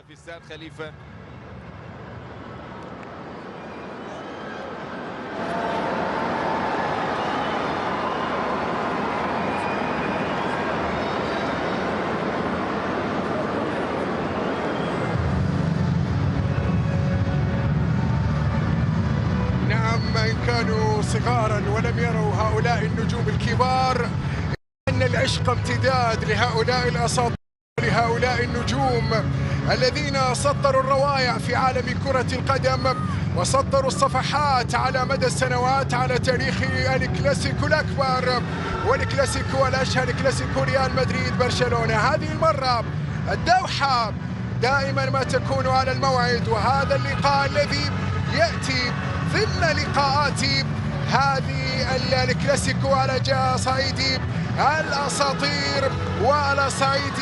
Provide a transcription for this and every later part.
في استاد خليفة. نعم، إن كانوا صغارا ولم يروا هؤلاء النجوم الكبار أن العشق امتداد لهؤلاء الأساطير، لهؤلاء النجوم الذين سطروا الروايع في عالم كرة القدم وسطروا الصفحات على مدى السنوات على تاريخ الكلاسيكو الأكبر والكلاسيكو الأشهر، كلاسيكو ريال مدريد برشلونة. هذه المرة الدوحة دائما ما تكون على الموعد، وهذا اللقاء الذي يأتي ضمن لقاءات هذه الكلاسيكو على صعيد الأساطير وعلى صعيد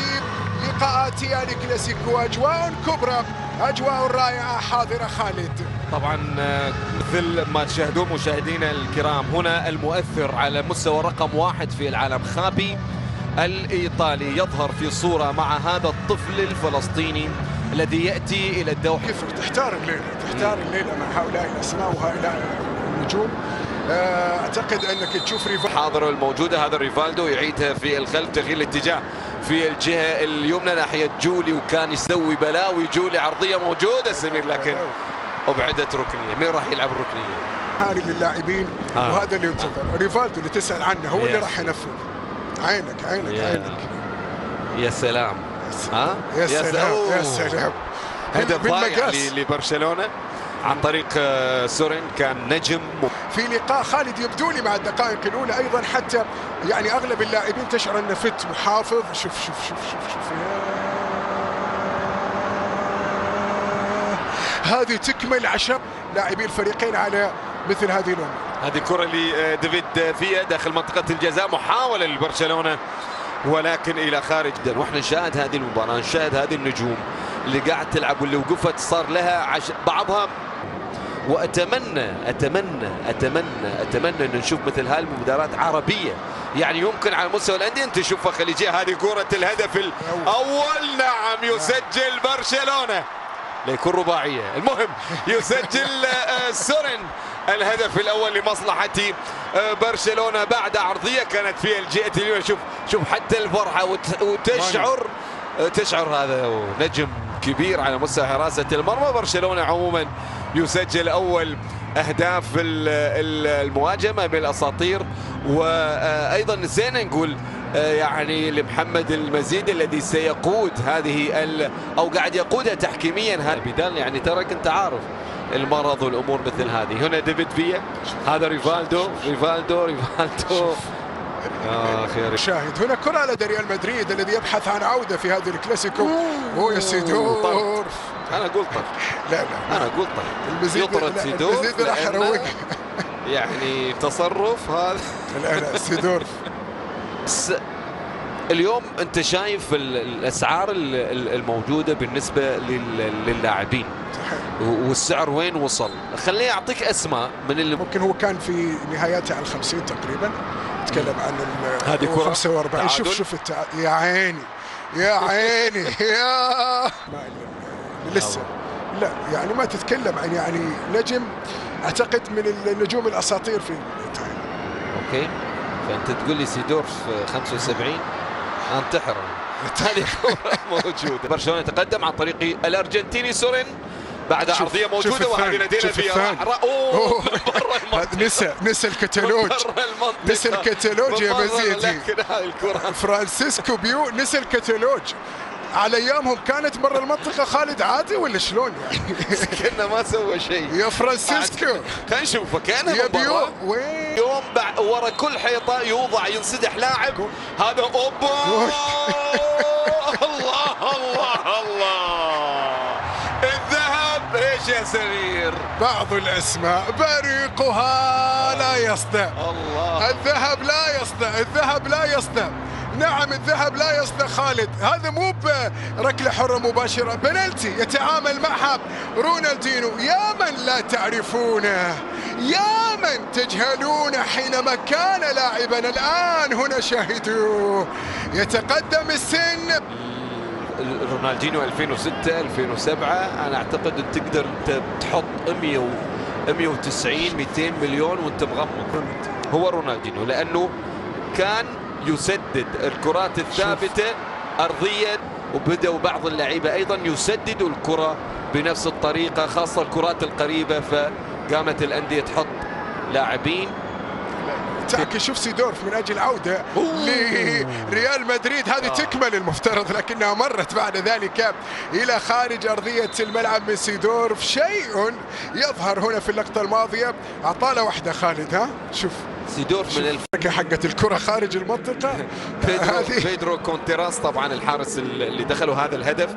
لقاءات الكلاسيكو. أجواء كبرى، أجواء رائعة حاضرة خالد. طبعا مثل ما تشاهدون مشاهدينا الكرام، هنا المؤثر على مستوى رقم 1 في العالم خابي الإيطالي يظهر في صورة مع هذا الطفل الفلسطيني الذي يأتي إلى الدوحة. كثر تحتار الليلة مع هؤلاء الأسماء وهؤلاء النجوم. أعتقد أنك تشوف حاضر الموجودة، هذا ريفالدو يعيدها في الخلف، تغيير الاتجاه في الجهة اليمنى ناحية جولي، وكان يسوي بلاوي جولي، عرضية موجودة سمير لكن أبعدت ركنية. مين راح يلعب الركنية؟ هاري للاعبين وهذا اللي ينتظر. ريفالدو اللي تسأل عنه هو اللي راح ينفذ. عينك يا سلام. يا سلام يا سلام. هدف ضايع لبرشلونة عن طريق سورين، كان نجم في لقاء خالد. يبدو لي مع الدقائق الأولى أيضا حتى يعني أغلب اللاعبين تشعر أن فت محافظ. شوف هذه تكمل عشان لاعبي الفريقين على مثل هذه الأمور. هذه كرة لديفيد فيا داخل منطقة الجزاء، محاولة لبرشلونة ولكن إلى خارج. واحنا نشاهد هذه المباراة، نشاهد هذه النجوم اللي قاعد تلعب واللي وقفت صار لها بعضها. وأتمنى أتمنى أتمنى أتمنى أن نشوف مثل هذه المباريات عربية، يعني يمكن على مستوى الأندية أنت تشوفها خليجية. هذه كرة الهدف الأول، نعم يسجل برشلونة، ليكون رباعية. المهم يسجل سورين الهدف الأول لمصلحة برشلونة بعد عرضية كانت في الجهة اليمنى. شوف حتى الفرحة تشعر هذا نجم كبير على مستوى حراسة المرمى. برشلونة عموما يسجل أول أهداف المواجهة بالأساطير، وأيضا نسينا نقول يعني لمحمد المزيد الذي سيقود هذه أو قاعد يقودها تحكيميا. بدال يعني ترى كنت عارف المرض والأمور مثل هذه. هنا ديفيد فيا، هذا ريفالدو. شاهد هنا كرة لدى ريال مدريد الذي يبحث عن عودة في هذه الكلاسيكو. يا سيدور، أنا قلت لا أنا قلت يطرد سيدور، المزيد راح يروق يعني تصرف هذا. لا سيدور. اليوم أنت شايف الأسعار الموجودة بالنسبة للاعبين والسعر وين وصل. خليني أعطيك أسماء من اللي ممكن هو كان في نهاياتها على 50 تقريبا. تكلم عن هذه كرة 45. شوف يا عيني يا لسه لا يعني ما تتكلم عن يعني نجم اعتقد من النجوم الاساطير في ايطاليا. اوكي، فانت تقول لي سيدورف 75 انتحر. هذه كرة موجودة. برشلونة يتقدم عن طريق الارجنتيني سورين بعد عرضية موجودة، وهذه لدينا فيها نسى الكتالوج، نسى الكتالوج يا مزيدي. فرانسيسكو بيو نسى الكتالوج. على ايامهم كانت مرة المنطقة خالد عادي ولا شلون يعني؟ كنا ما سوى شيء يا فرانسيسكو. خلينا نشوف كانها يا بيو وين يوم ورا كل حيطة يوضع ينسدح لاعب. هذا اوبا الله ايش يا سمير؟ بعض الاسماء بريقها لا يصدع. الله، الذهب لا يصدع. نعم الذهب لا يصدع خالد. هذا مو بركله حره مباشره، بنالتي يتعامل معها رونالدينو. يا من لا تعرفونه، يا من تجهلون حينما كان لاعبا. الان هنا شاهدوه يتقدم السن. رونالدينيو 2006 2007 انا اعتقد ان تقدر انت تحط 190 200 مليون وانت مغمض. هو رونالدينيو لانه كان يسدد الكرات الثابته ارضيه، وبدأوا بعض اللعيبه ايضا يسددوا الكره بنفس الطريقه، خاصه الكرات القريبه، فقامت الانديه تحط لاعبين. تاكي شوف سيدورف من اجل عوده لريال مدريد، هذه تكمل المفترض، لكنها مرت بعد ذلك الى خارج ارضيه الملعب من سيدورف. شيء يظهر هنا في اللقطه الماضيه، اعطانا واحده خالد. ها شوف سيدورف من الفركه حقت الكره خارج المنطقه. بيدرو كونتيراس طبعا الحارس اللي دخلوا هذا الهدف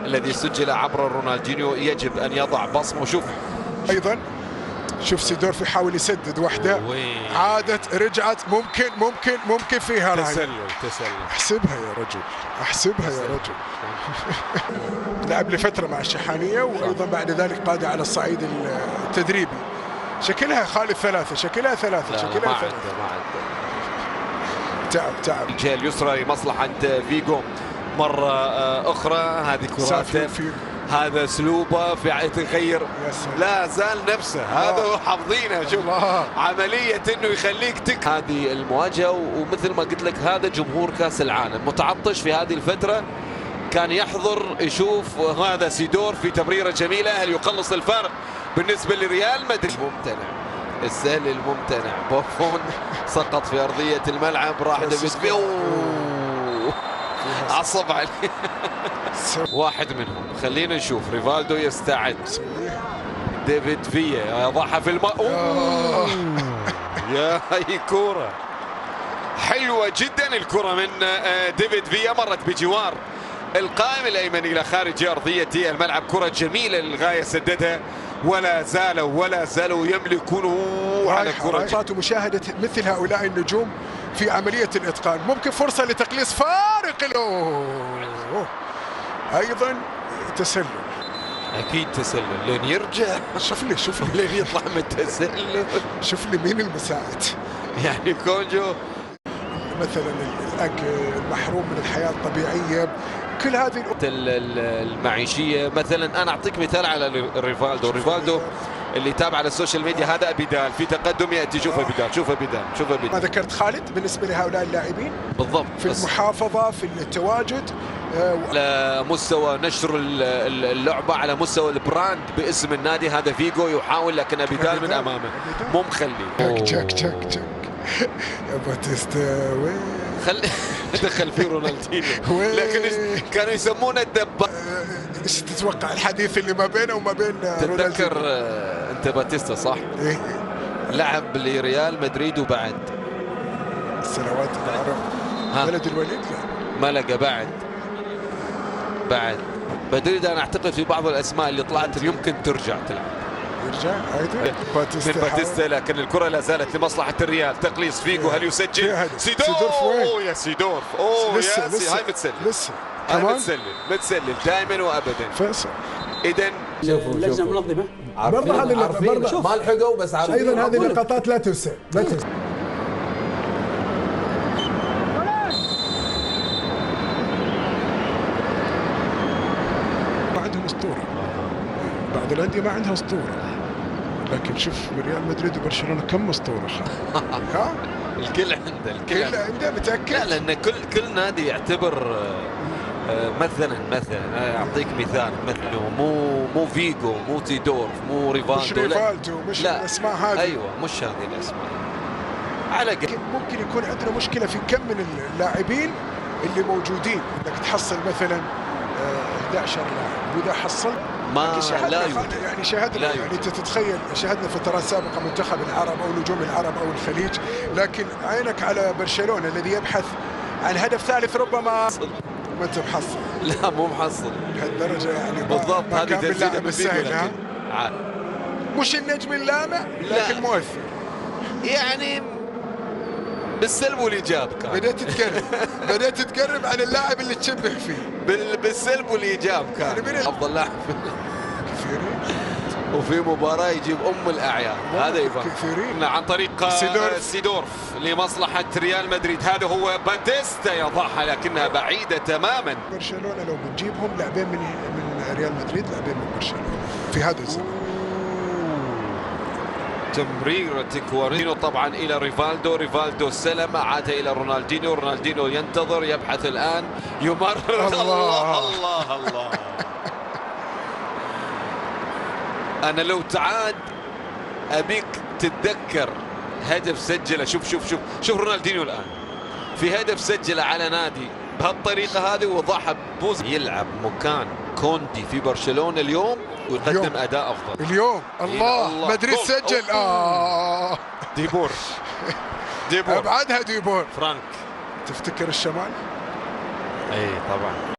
الذي سجل عبر رونالدينيو يجب ان يضع بصمه. وشوف ايضا شوف سيدورف يحاول يسدد واحدة، عادت رجعت، ممكن فيها راي. تسلل احسبها يا رجل، احسبها يا رجل. لعب لفترة مع الشحانية، وأيضا بعد ذلك قاد على الصعيد التدريبي. شكلها خالد ثلاثة، شكلها ثلاثة. تعب الجهة اليسرى لمصلحة فيجو مرة أخرى. هذه كرات، هذا اسلوبه في تغير، لا زال نفسه. هذا هو حافظينه. شوف عمليه انه يخليك هذه المواجهه. ومثل ما قلت لك هذا جمهور كاس العالم متعطش في هذه الفتره، كان يحضر يشوف هذا سيدور في تمريره جميله. هل يقلص الفارق بالنسبه لريال مدريد؟ ممتنع السهل الممتنع. بوفون سقط في ارضيه الملعب، راح ديفيد عصب عليه. واحد منهم. خلينا نشوف ريفالدو يستعد. ديفيد فيا يضعها في الماء. يا هي كرة حلوة جدا. الكرة من ديفيد فيا مرت بجوار القائم الأيمن إلى خارج أرضية الملعب. كرة جميلة للغاية، سددها ولا زالوا يملكونه على الكرة. ومشاهدة مثل هؤلاء النجوم في عملية الإتقان، ممكن فرصة لتقليص فارق. أيضا تسلل، أكيد تسلل لين يرجع. شوف لي لين يطلع من التسلل. شوف لي مين المساعد. يعني كونجو مثلا المحروم من الحياة الطبيعية، كل هذه المعيشية. مثلا أنا أعطيك مثال على ريفالدو اللي تابع على السوشيال ميديا. هذا أبيدال في تقدم يأتي. شوف أبيدال. ما ذكرت خالد بالنسبة لهؤلاء اللاعبين بالضبط في المحافظة، في التواجد، على مستوى نشر اللعبة، على مستوى البراند باسم النادي. هذا فيجو يحاول، لكن أبيدال من أمامه مو مخلي. تشك يا باتيستا وين دخل فيه رونالدينيو، لكن كانوا يسمونه الدبابة. ايش تتوقع الحديث اللي ما بينه وما بين تتذكر انت باتيستا صح؟ إيه؟ لعب لريال مدريد وبعد السنوات العرب بلد الوليد ما لقى بعد مدريد. انا اعتقد في بعض الاسماء اللي طلعت يمكن ترجع تلعب. يرجع ايضا باتيستا، لكن الكره لا زالت لمصلحه الريال. تقليص فيجو، هل يسجل؟ سيدورف يا سيدورف. هاي لسه متسلل دائما وابدا. فيصل اذا لجنه منظمه برضه هذه ما لحقوا، بس ايضا هذه اللقطات لا تنسى. ما عندهم اسطوره، بعض الانديه ما عندها اسطوره، لكن شوف ريال مدريد وبرشلونه كم اسطوره. ها الكل عنده متاكد. لا، لان كل نادي يعتبر مثلا اعطيك مثال، مثلا مو فيجو، مو تيدورف، مو ريفالدو، مش الاسماء هذه. ايوه مش هذه الاسماء. على ممكن يكون عندنا مشكله في كم من اللاعبين اللي موجودين، انك تحصل مثلا 11 لاعب، واذا حصل لا يوجد. يعني شاهدنا، يعني انت تتخيل شاهدنا فترات سابقه منتخب العرب او نجوم العرب او الخليج، لكن عينك على برشلونه الذي يبحث عن هدف ثالث ربما ما انت محصل. لا مو محصل لهالدرجه يعني. بالضبط هذه تسديده بالسهل. مش النجم اللامع لكن مؤثر، يعني بالسلب والايجاب. كان بدأت تقرب عن اللاعب اللي تشبه فيه بالسلب والايجاب. كان يعني افضل لاعب كثيرين. وفي مباراة يجيب الأعياد. هذا يفهم كثيرين عن طريق سيدورف لمصلحة ريال مدريد. هذا هو باتيستا يضعها لكنها بعيدة تماما. برشلونة لو بتجيبهم لاعبين من ريال مدريد، لاعبين من برشلونة في هذا الزمن. تمريرة كوارينو طبعا إلى ريفالدو استلم، عاد إلى رونالدينيو ينتظر يبحث الآن يمرر. الله الله الله. أنا لو تعاد أبيك تتذكر هدف سجله. شوف رونالدينيو الآن في هدف سجله على نادي بهالطريقة هذه وضعها بوز. يلعب مكان كوندي في برشلونة اليوم ويقدم أداء أفضل اليوم. الله مدريد سجل. ديبور ابعدها ديبور. فرانك تفتكر الشمال؟ اي طبعا.